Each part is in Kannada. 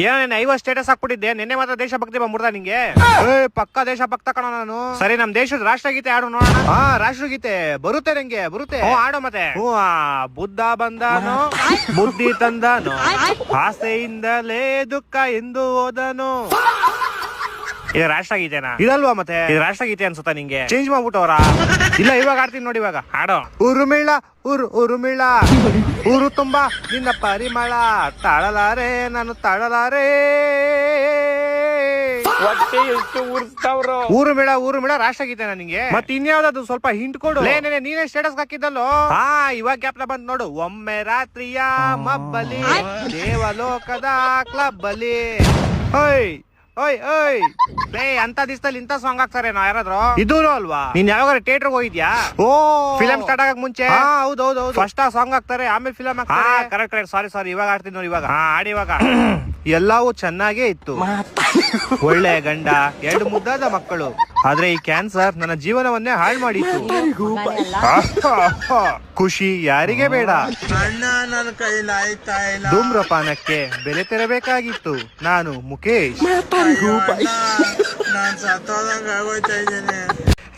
ಏನ್ 50 ಸ್ಟೇಟಸ್ ಹಾಕ್ಬಿಟ್ಟಿದ್ದೆ ನಿನ್ನೆ ಮಾತ್ರ ದೇಶಭಕ್ತಿ ಬಂದ್ಬಿಡ್ದ ನಿಂಗೆ ಪಕ್ಕ ದೇಶಭಕ್ತ ಕಣ ನಾನು. ಸರಿ ನಮ್ ದೇಶದ ರಾಷ್ಟ್ರಗೀತೆ ಆಡು ನೋಡೋಣ. ಹಾ ರಾಷ್ಟ್ರಗೀತೆ ಬರುತ್ತೆ ನಂಗೆ ಬರುತ್ತೆ. ಆಡೋ ಮತ್ತೆ. ಬುದ್ಧ ಬಂದಾನು ಬುದ್ಧಿ ತಂದಾನು ಆಸೆಯಿಂದಲೇ ದುಃಖ ಎಂದು ಹೋದನು. ಇದು ರಾಷ್ಟ್ರಗೀತೆನಾ? ಇದಲ್ವಾ ಮತ್ತೆ ಇದು ರಾಷ್ಟ್ರಗೀತೆ ಅನ್ಸುತ್ತಾ ನಿಂಗೆ? ಚೇಂಜ್ ಮಾಡ್ಬಿಟ್ಟವ್ರ? ಇಲ್ಲ ಇವಾಗ ಆಡ್ತೀನಿ ನೋಡಿ ಇವಾಗ ಆಡೋ. ಉರುಮಿಳ ಉರುಮಿಳ ಊರು ತುಂಬಾ ನಿನ್ನ ಪರಿಮಳ ತಾಳಲಾರೆ ನಾನು ತಾಳಲಾರೆ. ಊರುಮಿಳ ರಾಷ್ಟ್ರಗೀತೆನಾ ನಿಂಗೆ? ಮತ್ತೆ ಇನ್ಯಾವ್ದು ಸ್ವಲ್ಪ ಹಿಂಟ್ ಕೊಡು. ನೀನೇ ಸ್ಟೇಟಸ್ ಹಾಕಿದ್ದಲ್ಲೋ. ಹಾ ಇವಾಗ ಗ್ಯಾಪ್ನ ಬಂದ್ ನೋಡು. ಒಮ್ಮೆ ರಾತ್ರಿಯ ಮಬ್ಬಲಿ ದೇವಲೋಕದ ಕ್ಲಬ್ಬಲಿ. ಓಯ್ ಓಯ್ ಓಯ್ ಅಂತ ದಿವಸದಲ್ಲಿ ಇಂತ ಸಾಂಗ್ ಹಾಕ್ತಾರೆ ನಾ ಯಾರಾದ್ರು? ಇದು ಅಲ್ವಾ? ನೀನ್ ಯಾವಾಗ ಥಿಯೇಟರ್ ಹೋಗಿದ್ಯಾ? ಓ ಫಿಲಂ ಸ್ಟಾರ್ಟ್ ಆಗಕ್ ಮುಂಚೆ. ಹೌದೌದು ಫಸ್ಟ್ ಆ ಸಾಂಗ್ ಹಾಕ್ತಾರೆ ಆಮೇಲೆ ಫಿಲಂ ಹಾಕ್ತಾರೆ. ಕರೆಕ್ಟ್ ಸಾರಿ ಇವಾಗ ಆಡ್ತೀನಿ ನೋಡಿ ಇವಾಗ. ಆಡಿ ಇವಾಗ. ಎಲ್ಲವೂ ಚೆನ್ನಾಗೇ ಇತ್ತು. ಒಳ್ಳೆ ಗಂಡ 2 ಮುದ್ದಾದ ಮಕ್ಕಳು. ಆದ್ರೆ ಈ ಕ್ಯಾನ್ಸರ್ ನನ್ನ ಜೀವನವನ್ನೇ ಹಾಳು ಮಾಡಿತ್ತು. ಖುಷಿ ಯಾರಿಗೆ ಬೇಡ? ಧೂಮ್ರಪಾನಕ್ಕೆ ಬೆಲೆ ತೆರಬೇಕಾಗಿತ್ತು. ನಾನು ಮುಖೇಶ್.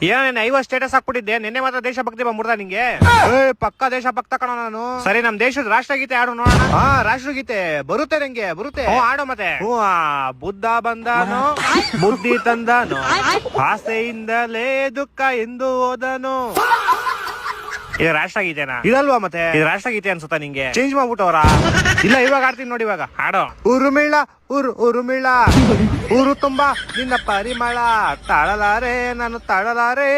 ಏನ್ 50 ಸ್ಟೇಟಸ್ ಹಾಕ್ಬಿಟ್ಟಿದ್ದೆ ನಿನ್ನೆ ಮಾತ್ರ ದೇಶಭಕ್ತಿ ಬಂದ್ಬಿಡ್ದ ನಿಂಗೆ? ಪಕ್ಕ ದೇಶಭಕ್ತ ಕಣ ನಾನು. ಸರಿ ನಮ್ ದೇಶದ ರಾಷ್ಟ್ರಗೀತೆ ಆಡು ನೋಡೋಣ. ಹಾ ರಾಷ್ಟ್ರಗೀತೆ ಬರುತ್ತೆ ನಂಗೆ ಬರುತ್ತೆ. ಆಡೋ ಮತ್ತೆ. ಬುದ್ಧ ಬಂದಾನು ಬುದ್ಧಿ ತಂದಾನು ಆಸೆಯಿಂದಲೇ ದುಃಖ ಎಂದು ಹೋದನು. ಇದು ರಾಷ್ಟ್ರಗೀತೆನಾ? ಇದಲ್ವಾ ಮತ್ತೆ ಇದು ರಾಷ್ಟ್ರಗೀತೆ ಅನ್ಸುತ್ತಾ ನಿಂಗೆ? ಚೇಂಜ್ ಮಾಡ್ಬಿಟ್ಟವ್ರ? ಇಲ್ಲ ಇವಾಗ ಆಡ್ತೀನಿ ನೋಡಿ ಇವಾಗ ಆಡೋ. ಉರುಮಿಳ ಉರುಮಿಳ ಊರು ತುಂಬಾ ನಿನ್ನ ಪರಿಮಳ ತಾಳಲಾರೆ ನಾನು ತಾಳಲಾರೆ.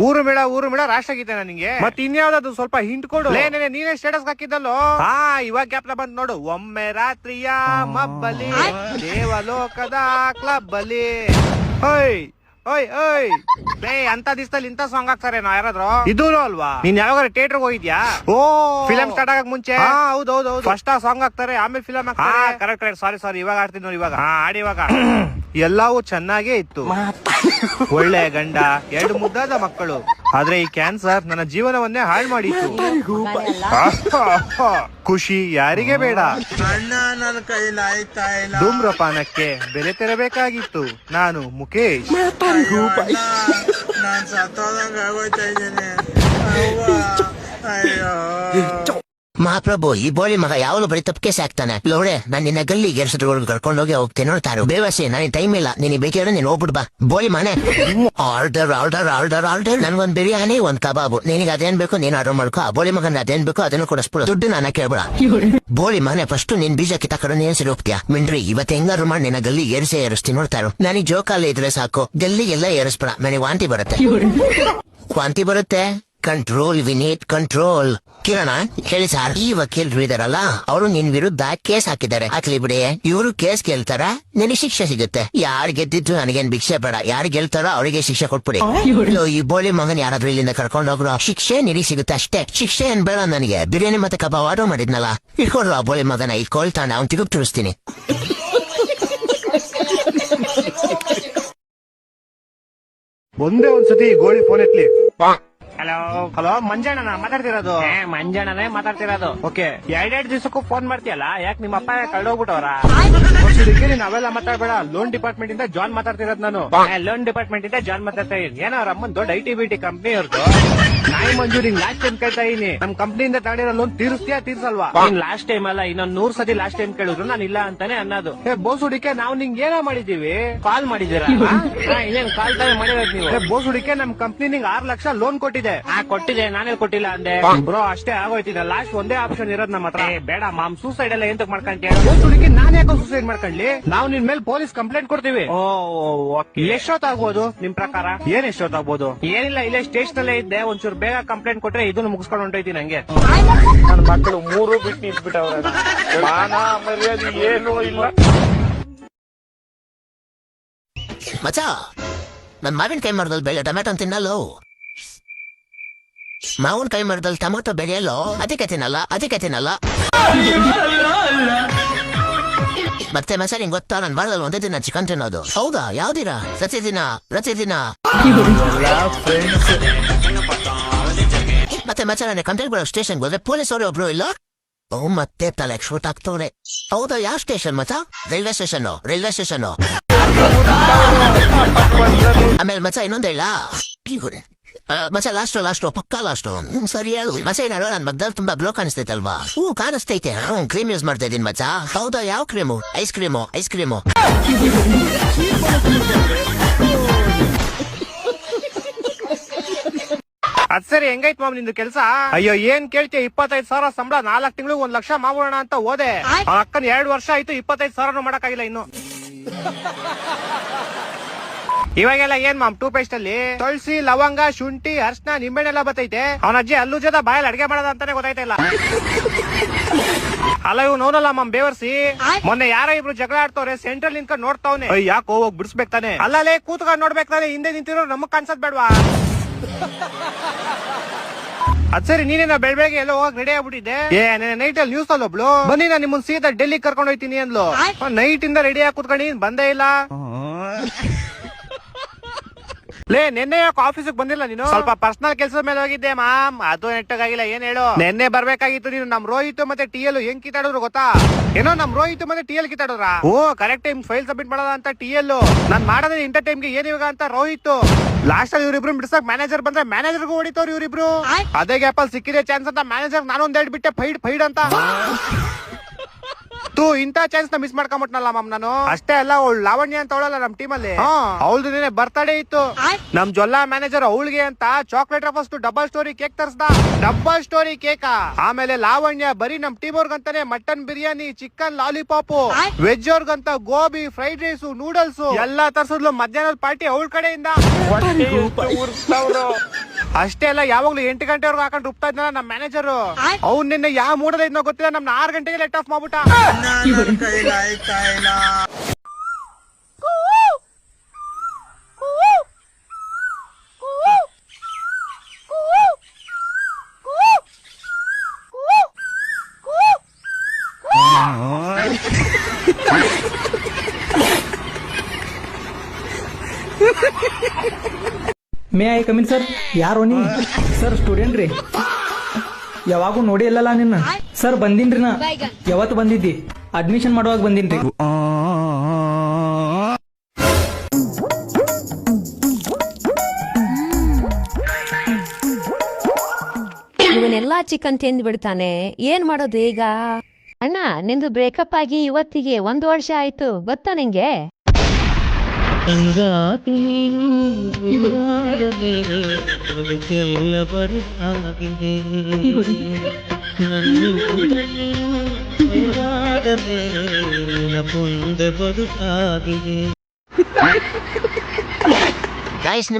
ಊರುಮಿಳ ರಾಷ್ಟ್ರಗೀತೆನಾ ನಿಂಗೆ? ಮತ್ತೆ ಇನ್ಯಾವ್ದು ಸ್ವಲ್ಪ ಹಿಂಟ್ ಕೊಡು. ನೀನೇ ಸ್ಟೇಟಸ್ ಹಾಕಿದ್ದಲ್ಲೋ. ಹಾ ಇವಾಗ ಗ್ಯಾಪ್ನ ಬಂದ್ ನೋಡು. ಒಮ್ಮೆ ರಾತ್ರಿಯ ಮಬ್ಬಲಿ ದೇವಲೋಕದ ಕ್ಲಬ್ಬಲಿ. ಓಯ್ ಓಯ್ ಓಯ್ ಅಂತ ದಿವಸದಲ್ಲಿ ಇಂತ ಸಾಂಗ್ ಹಾಕ್ತಾರೆ ನಾ ಯಾರಾದ್ರು? ಇದು ಅಲ್ವಾ? ನೀನ್ ಯಾವಾಗ ಥಿಯೇಟರ್ ಹೋಗಿದ್ಯಾ? ಓ ಫಿಲಂ ಸ್ಟಾರ್ಟ್ ಆಗಕ್ ಮುಂಚೆ. ಹೌದೌದು ಫಸ್ಟ್ ಆ ಸಾಂಗ್ ಹಾಕ್ತಾರೆ ಆಮೇಲೆ ಫಿಲಂ ಹಾಕ್ತಾರೆ. ಕರೆಕ್ಟ್ ಸಾರಿ ಇವಾಗ ಆಡ್ತೀನಿ ನೋಡಿ ಇವಾಗ. ಆಡಿ ಇವಾಗ. ಎಲ್ಲವೂ ಚೆನ್ನಾಗೇ ಇತ್ತು. ಒಳ್ಳೆ ಗಂಡ 2 ಮುದ್ದಾದ ಮಕ್ಕಳು. ಆದ್ರೆ ಈ ಕ್ಯಾನ್ಸರ್ ನನ್ನ ಜೀವನವನ್ನೇ ಹಾಳು ಮಾಡಿತ್ತು. ಖುಷಿ ಯಾರಿಗೆ ಬೇಡ? ಧೂಮ್ರಪಾನಕ್ಕೆ ಬೆಲೆ ತೆರಬೇಕಾಗಿತ್ತು. ನಾನು ಮುಖೇಶ್. ಮಹಾಪ್ರಭು ಈ ಬೋಳಿ ಮಗ ಯಾವಳು ಬರೀ ತಪ್ಪಿಗೆ ಸಾಕ್ತಾನೆ. ಲೋಡೆ ನಾನು ನಿನ್ನ ಗಲ್ಲಿಗೆ ಎರ್ಸಟ್ಕೊಂಡು ಕರ್ಕೊಂಡೋಗಿ ಹೋಗ್ತೇನೆ ನೋಡ್ತಾರು. ಬೇವಸಿ ನನಗೆ ಟೈಮ್ ಇಲ್ಲ, ನೀನ್ ಬೇಕಾದ್ರೆ ನೀನ್ ಹೋಗ್ಬಿಡ್ ಬಾ. ಬೋಳಿ ಮನೆ ಆರ್ಡರ್ ಆರ್ಡರ್ ಆರ್ಡರ್ ಆರ್ಡರ್. ನನ್ಗೊಂದ್ ಬಿರಿಯಾನಿ ಒಂದ್ ಕಬಾಬು. ನಿನಗೆ ಅದೇನ್ ಬೇಕು ನೀನ್ ಆರ್ಡರ್ ಮಾಡ್ಕೋ. ಆ ಬೋಳಿ ಮಗನ ಅದೇನ್ ಬೇಕು ಅದನ್ನು ಕೊಡಿಸ್ಬಿಡು. ದುಡ್ಡು ನಾನ ಕೇಳ್ಬೇಡ. ಬೋಳಿ ಮನೆ ಫಸ್ಟ್ ನಿನ್ ಬೀಜ ಕಿತ್ತಾಕಡು ನೀನ್ ಸರಿ ಹೋಗ್ತೀಯಾ? ಮಿಂಡ್ರಿ ಇವತ್ತು ಹೆಂಗಾರು ಮಾಡಿ ನಿನ್ನ ಗಲ್ಲಿಗೆ ಏರಿಸ್ತೀನಿ ನೋಡ್ತಾರು. ನನಗೆ ಜೋಕಾಲಿ ಇದ್ರೆ ಸಾಕು, ಗಲ್ಲಿಗೆಲ್ಲ ಏರಿಸ್ಬೇಡ. ನನಗೆ ವಾಂತಿ ಬರುತ್ತೆ. ವಾಂತಿ ಬರುತ್ತೆ. Control Vineet control. ಕಿರಣ ಹೇಳಿ ಸರ್, ಈ ವಕೀಲರು ಇದಾರಲ್ಲ ಅವರು ನಿನ್ ವಿರುದ್ಧ ಕೇಸ್ ಹಾಕಿದ್ದಾರೆ. ಹಾಕ್ಲಿ ಬಿಡಿ. ಇವರು ಕೇಸ್ ಗೆಲ್ತಾರ ನಿನಗೆ ಶಿಕ್ಷೆ ಸಿಗುತ್ತೆ. ಯಾರು ಗೆದ್ದಿದ್ದು ನನಗೇನ್ ಭಿಕ್ಷೆ ಬೇಡ. ಯಾರು ಗೆಲ್ತಾರೋ ಅವರಿಗೆ ಶಿಕ್ಷೆ ಕೊಟ್ಬಿಡಿ. ಈ ಬೋಳಿ ಮಗನ್ ಯಾರಾದ್ರೂ ಇಲ್ಲಿಂದ ಕರ್ಕೊಂಡು ಹೋಗ್ರು ಶಿಕ್ಷೆ ನಿನಗೆ ಸಿಗುತ್ತೆ ಅಷ್ಟೇ. ಶಿಕ್ಷೆ ಏನ್ ಬೇಡ ನನಗೆ. ಬಿರಿಯಾನಿ ಮತ್ತೆ ಕಬಾಬ್ ಆರ್ಡರ್ ಮಾಡಿದ್ನಲ್ಲ, ಇಟ್ಕೊಡ್ರು ಆ ಬೋಳಿ ಮಗನ. ಇಟ್ಕೊಳ್ತಾನೆ ಅವ್ನು ತಿರುಗಿ ತೋರಿಸ್ತೀನಿ. ಒಂದೇ ಒಂದ್ಸತಿ ಗೋಳಿ ಫೋನ್ ಎತ್ಲಿ. ಹಲೋ ಮಂಜಣ್ಣನ ಮಾತಾಡ್ತಿರೋದು? ಮಂಜಣ್ಣನೇ ಮಾತಾಡ್ತಿರೋದು. ಓಕೆ 2 ದಿವಸಕ್ಕೂ ಫೋನ್ ಮಾಡ್ತೀಯಲ್ಲ, ಯಾಕೆ ನಿಮ್ಮ ಅಪ್ಪ ಕಳ್ದೋಗ್ಬಿಟ್ಟವ್ರ? ನಾವೆಲ್ಲ ಮಾತಾಡ್ಬೇಡ. ಲೋನ್ ಡಿಪಾರ್ಟ್ಮೆಂಟ್ ಇಂದ ಜಾನ್ ಮಾತಾಡ್ತಿರೋದು ನಾನು. ಲೋನ್ ಡಿಪಾರ್ಟ್ಮೆಂಟ್ ಇಂದ ಜಾನ್ ಮಾತಾಡ್ತಾ ಇದೀನಿ. ಏನೋ ಅಮ್ಮನ್ ದೊಡ್ಡ IT-BT ಕಂಪ್ನಿ ಅವ್ರದ್ದು. ನಾಯಿ ಮಂಜೂರಿ ಲಾಸ್ಟ್ ಟೈಮ್ ಕೇಳ್ತಾ ಇದೀನಿ, ನಮ್ ಕಂಪ್ನಿಯಿಂದ ತಗೊಂಡಿರೋ ಲೋನ್ ತೀರಿಸ್ತೀಯಾ ತೀರ್ಸಲ್ವಾ? ಲಾಸ್ಟ್ ಟೈಮ್ ಅಲ್ಲ ಇನ್ನೊಂದ್ 100 ಸತಿ ಲಾಸ್ಟ್ ಟೈಮ್ ಕೇಳಿದ್ರು ನಾನು ಇಲ್ಲ ಅಂತಾನೆ ಅನ್ನೋದು. ಬೋಸುಡಿಕೆ ನಾವು ನಿಂಗೆ ಏನೋ ಮಾಡಿದೀವಿ? ಕಾಲ್ ಮಾಡಿದೀರಾ? ಇನ್ನೇನ್ ಕಾಲ್ ತಾನೇ ಮಾಡಿರೋದು ನೀವು? ಬೋಸುಡಿಕೆ ನಮ್ ಕಂಪ್ನಿ ನಿಂಗೆ 6 ಲಕ್ಷ ಲೋನ್ ಕೊಟ್ಟಿದೆ. ಕೊಟ್ಟಿದೆ, ನಾನೇ ಕೊಟ್ಟಿಲ್ಲ ಅಂದೆ. ಬ್ರೋ ಅಷ್ಟೇ ಆಗೋಯ್ತಿದೆ. ಲಾಸ್ಟ್ ಒಂದೇ ಆಪ್ಷನ್ ಇರೋದು ನಮ್ಮ ಹತ್ರ. ಬೇಡ ಮಾಮ್, ಸೂಸೈಡ್ ಎಲ್ಲ ಎಂತಕ್ ಮಾಡ್ಕೊಂತೀಯ? ಬೋಸುಡಿಕೆ ನಾನು ಯಾಕೋ ಸೂಸೈಡ್ ಮಾಡ್ಕೊಂಡ್ಲಿ? ನಾವು ನಿನ್ ಮೇಲೆ ಪೊಲೀಸ್ ಕಂಪ್ಲೇಂಟ್ ಕೊಡ್ತೀವಿ. ಎಷ್ಟೊತ್ತಾಗ್ಬೋದು ನಿಮ್ ಪ್ರಕಾರ? ಏನ್ ಎಷ್ಟೊತ್ತಾಗ್ಬೋದು? ಏನಿಲ್ಲ, ಇಲ್ಲೇ ಸ್ಟೇಷನ್ ಅಲ್ಲೇ ಇದ್ದೆ. ಒಂಚೂರು ಬೇಗ ಕಂಪ್ಲೇಂಟ್ ಕೊಟ್ರೆ ಇದನ್ನು ಮುಗಿಸ್ಕೊಂಡು ಹೊಂಟೈತಿ ನಂಗೆ. ನನ್ನ ಮಕ್ಕಳು 3 ಬಿಟ್ಟು ನಿಂತ್ಬಿಟ್ಟವ್ರೆ. ಮಾನ ಮರ್ಯಾದೆ ಏನೂ ಇಲ್ಲ. ಮಚಾ ನನ್ ಮಾವಿನ ಕೈ ಮರದಲ್ಲಿ ಬೆಳೆ ಟೊಮೆಟೊ ತಿನ್ನಲ್ಲೋ. ಮಾವಿನ ಕೈ ಮರದಲ್ಲಿ ಟೊಮೆಟೊ ಬೆಳೆಯಲ್ಲೋ. ಅದಕ್ಕೆ ತಿನ್ನಲ್ಲ. ಮತ್ತೆ ಮಸ ನಿಂಗೆ ಗೊತ್ತಾ, ನನ್ ಬಾಳದಲ್ಲಿ ಒಂದೇ ದಿನ ಚಿಕನ್ ತಿನ್ನೋದು. ಹೌದಾ? ಯಾವ್ದಿನ? ಪ್ರತಿದಿನ. ಮತ್ತೆ ಮಚ್ಚ ನನಗೆ ಕಂಪ್ಲೇಂಟ್ ಬರೋ ಸ್ಟೇಷನ್ಗೆ ಹೋದ್ರೆ ಪೊಲೀಸ್ ಅವರು ಒಬ್ರು ಇಲ್ಲ. ಮತ್ತೆ ತಲೆ ಶೂಟ್ ಆಗ್ತವ್ರೆ. ಹೌದಾ, ಯಾವ ಸ್ಟೇಷನ್ ಮಚ್ಚ? Railway station. ಆಮೇಲೆ ಮಚ್ಚ ಇನ್ನೊಂದ್ ಹೇಳ ಮಚ್ಚ, ಲಾಸ್ಟ್ ಪಕ್ಕ ಲಾಸ್ಟ್. ಸರಿ ಹೇಳು ಮಚ್ಚ. ಏನಾರು ನನ್ ಮಗ್ದಲ್ಲಿ ತುಂಬಾ ಬ್ಲೋ ಕಾಣಿಸ್ತೈತಲ್ವಾ? ಕಾಣಿಸ್ತೈತೆ. ಕ್ರೀಮ್ ಯೂಸ್ ಮಾಡ್ತಾ ಇದೀನಿ ಮಚ್ಚ. ಹೌದಾ, ಯಾವ ಕ್ರೀಮು? Ice cream. ಅದ್ ಸರಿ, ಹೆಂಗೈತ್ ಮಾಮ್ ನಿಂದು ಕೆಲ್ಸ? ಅಯ್ಯೋ ಏನ್ ಕೇಳ್ತೀಯ, 25,000 ಸಂಬಳ, 4 ತಿಂಗಳು 1 ಲಕ್ಷ ಮಾಡೋಣ ಅಂತ ಹೋದೆ. ಅಕ್ಕನ್ 2 ವರ್ಷ ಆಯ್ತು, 25,000 ಮಾಡಕ್ಕಾಗಿಲ್ಲ ಇನ್ನು. ಇವಾಗೆಲ್ಲ ಏನ್ ಮಾಮ್ ಟೂ ಪೇಸ್ಟ್ ಅಲ್ಲಿ ತುಳಸಿ, ಲವಂಗ, ಶುಂಠಿ, ಅರ್ಶನ, ನಿಂಬೆಣ್ಣೆಲ್ಲ ಬತ್ತೈತೆ. ಅವನ ಅಜ್ಜಿ ಅಲ್ಲೂ ಜೊತೆ ಬಾಯಲ್ಲಿ ಅಡ್ಗೆ ಮಾಡೋದ ಅಂತಾನೆ ಗೊತ್ತಾಯ್ತಾ ಇಲ್ಲ. ಅಲ್ಲ ಇವ್ ನೋನಲ್ಲ ಮಾಮ್ ಬೇವರ್ಸಿ. ಮೊನ್ನೆ ಯಾರೋ ಇಬ್ರು ಜಗಳ ಆಡ್ತವ್ರೆ, ಸೆಂಟ್ರಲ್ ನಿಂತ್ಕೊಂಡು ನೋಡ್ತಾವ್ನೆ. ಯಾಕೋ ಹೋಗ್ ಬಿಡಿಸ್ಬೇಕು ತಾನೆ? ಅಲ್ಲೇ ಕೂತ್ಕೊಂಡು ನೋಡ್ಬೇಕು ತಾನೆ, ಹಿಂದೆ ನಿಂತಿರೋ ನಮಗ್ ಕಾಣಿಸೋದ್ ಬೇಡ್ವಾ? ಅದ್ ಸರಿ, ನೀನೇನ ಬೆಳಗ್ಗೆ ಎಲ್ಲ ಹೋಗಕ್ ರೆಡಿ ಆಗ್ಬಿಟ್ಟಿದ್ದೆ. ನೈಟ್ ಅಲ್ಲಿ ನ್ಯೂಸ್ ಅಲ್ಲಿ ಒಬ್ಳು ಬನ್ನಿ ನಾನು ನಿಮ್ಮನ್ ಸೀದಾ ಡೆಲ್ಲಿ ಕರ್ಕೊಂಡು ಹೋಯ್ತೀನಿ ಅಂದ್ಲು. ನೈಟ್ ಇಂದ ರೆಡಿ ಆಗಿ ಕೂತ್ಕೊಂಡು ಬಂದೇ ಇಲ್ಲ. ನಿನ್ನೆ ಯಾಕೆ ಆಫೀಸಿಗೆ ಬಂದಿಲ್ಲ ನೀನು? ಸ್ವಲ್ಪ ಪರ್ಸನಲ್ ಕೆಲಸದ ಮೇಲೆ ಹೋಗಿದ್ದೆ ಮಾಮ್, ಅದು ನೆಟ್ಟಗಾಗಿಲ್ಲ. ಏನ್ ಹೇಳು? ನಿನ್ನೆ ಬರ್ಬೇಕಾಗಿತ್ತು ನೀನು. ನಮ್ ರೋಹಿತ್ ಮತ್ತೆ ಟಿ.ಎಲ್ ಹೆಂಗ್ ಕಿತ್ತಾಡಿದ್ರು ಗೊತ್ತಾ? ಏನೋ ನಮ್ ರೋಹಿತ್ ಮತ್ತೆ ಟಿ.ಎಲ್ ಕಿತ್ತಾಡಿದ್ರ? ಓ ಕರೆಕ್ಟ್ ಟೈಮ್ ಫೈಲ್ ಸಬ್ಮಿಟ್ ಮಾಡೋದ ಅಂತ ಟಿ.ಎಲ್, ನಾನ್ ಮಾಡೋದೇ ಇಂಟರ್ ಟೈಮ್ಗೆ ಏನ್ ಇವಾಗ ಅಂತ ರೋಹಿತ್. ಲಾಸ್ಟ್ ಅಲ್ಲಿ ಇವ್ರಿಬ್ರು ಬಿಡ್ಸಕ್ ಮ್ಯಾನೇಜರ್ ಬಂದ್ರೆ ಮ್ಯಾನೇಜರ್ಗೂ ಹೊಡಿತವ್ರು ಇವ್ರಿಬ್ರು. ಅದೇ ಗ್ಯಾಪ್ ಅಲ್ಲಿ ಸಿಕ್ಕಿದೆ ಚಾನ್ಸ್ ಅಂತ ಮ್ಯಾನೇಜರ್ ನಾನೊಂದ್ ಹೇಳ್ಬಿಟ್ಟೆ ಫೈಡ್ ಅಂತ. ಇಂತ ಚಾನ್ಸ್ ನ ಮಿಸ್ ಮಾಡ್ಕೊಂಬಿಟ್ನಲ್ಲ ಮಾಮ್ ನಾನು. ಅಷ್ಟೇ ಅಲ್ಲ, ಅವಳು ಲಾವಣ್ಯ ಅಂತ ಅವಳಲ್ಲ ನಮ್ ಟೀಮ್ ಅಲ್ಲಿ, ಅವಳದು ನಿನ್ನೆ ಬರ್ತಡೇ ಇತ್ತು. ನಮ್ ಜೊಲ್ಲಾ ಮ್ಯಾನೇಜರ್ ಅವಳಿಗೆ ಅಂತ chocolate first double story cake ತರ್ಸ್ದ. Double story cake. ಆಮೇಲೆ ಲಾವಣ್ಯ ಬರೀ ನಮ್ ಟೀಮ್ ಅವ್ರಿಗಂತಾನೆ mutton biryani, chicken lollipop, veg ಅವ್ರಿಗಂತ ಗೋಬಿ, ಫ್ರೈಡ್ ರೈಸ್, ನೂಡಲ್ಸ್ ಎಲ್ಲಾ ತರ್ಸಿದ್ಲು. ಮಧ್ಯಾಹ್ನದ ಪಾರ್ಟಿ ಅವಳ ಕಡೆಯಿಂದ. ಅಷ್ಟೇ ಅಲ್ಲ, ಯಾವಾಗ್ಲೂ 8 ಗಂಟೆವರೆಗೂ ಹಾಕೊಂಡು ರುಬ್ತಾ ಇದ್ನ ನಮ್ ಮ್ಯಾನೇಜರ್. ಅವ್ನ್ ನಿನ್ನೆ ಯಾವ ಮೂಡದ ಇದ್ನೋ ಗೊತ್ತಿಲ್ಲ, ನಮ್ನ 6 ಗಂಟೆಗೆ ಲೆಟ್ ಆಫ್ ಮಾಡ್ಬಿಟ್ಟ. May I come in sir? ಯಾರೋ ನೀ? ಸರ್ ಸ್ಟೂಡೆಂಟ್ ರೀ. ಯಾವಾಗೂ ನೋಡಿ ಇಲ್ಲಲ್ಲ ನಿನ್ನ? ಸರ್ ಬಂದಿನ್ರಿ ನಾ. ಯಾವತ್ತು ಬಂದಿದ್ದಿ? ಅಡ್ಮಿಷನ್ ಮಾಡುವಾಗ ಬಂದಿನ್ರಿ. ಇವನೆಲ್ಲಾ ಚಿಕನ್ ತಿಂದು ಬಿಡ್ತಾನೆ, ಏನ್ ಮಾಡೋದು ಈಗ? ಅಣ್ಣ, ನಿಂದು ಬ್ರೇಕಪ್ ಆಗಿ ಇವತ್ತಿಗೆ 1 ವರ್ಷ ಆಯ್ತು, ಗೊತ್ತಾ ನಿಂಗೆ? ಗೈಸ್